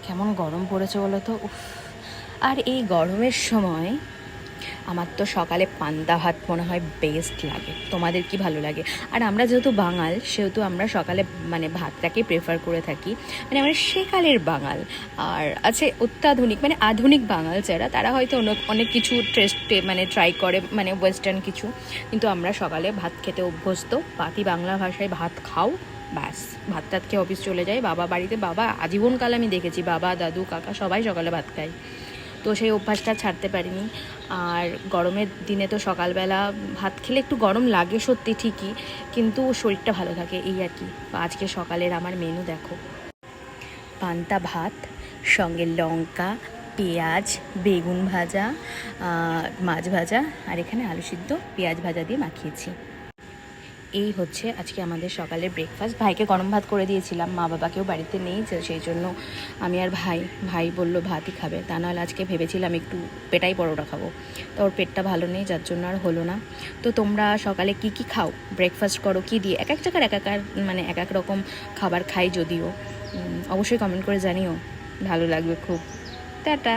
কেমন গরম পড়েছে বলো তো, উফ। আর এই গরমের সময় আমার তো সকালে পান্তা ভাত মনে হয় বেস্ট লাগে। তোমাদের কি ভালো লাগে? আর আমরা যেহেতু বাঙাল, সেহেতু আমরা সকালে মানে ভাতটাকে প্রেফার করে থাকি। মানে আমরা সেকালের বাঙাল। আর আছে অত্যাধুনিক মানে আধুনিক বাঙাল যারা, তারা হয়তো অনেক অনেক কিছু মানে ট্রাই করে, মানে ওয়েস্টার্ন কিছু। কিন্তু আমরা সকালে ভাত খেতে অভ্যস্ত। পাতি বাংলা ভাষায় ভাত খাও, ব্যাস ভাত টাত খেয়ে অফিস চলে যায়। বাবা বাড়িতে, বাবা আজীবনকাল আমি দেখেছি, বাবা দাদু কাকা সবাই সকালে ভাত খায়। তো সেই অভ্যাসটা ছাড়তে পারিনি। আর গরমের দিনে তো সকালবেলা ভাত খেলে একটু গরম লাগে সত্যি, ঠিকই, কিন্তু শরীরটা ভালো থাকে, এই আর কি। আজকে সকালের আমার মেনু দেখো, পান্তা ভাত, সঙ্গে লঙ্কা, পেঁয়াজ, বেগুন ভাজা, মাছ ভাজা, আর এখানে আলু সিদ্ধ পেঁয়াজ ভাজা দিয়ে মাখিয়েছি। এই হচ্ছে আজকে আমাদের সকালের ব্রেকফাস্ট। ভাইকে গরম ভাত করে দিয়েছিলাম, মা বাবাকেও বাড়িতে নেই, সেই জন্য আমি আর ভাই বললো ভাতই খাবে। তা নাহলে আজকে ভেবেছিলাম একটু পেটাই পরোটা খাবো, তো ওর পেটটা ভালো নেই, যার জন্য আর হলো না। তো তোমরা সকালে কি কি খাও, ব্রেকফাস্ট করো কি দিয়ে? এক এক জায়গার মানে এক এক রকম খাবার খাই যদিও। অবশ্যই কমেন্ট করে জানিও, ভালো লাগবে খুব। টাটা।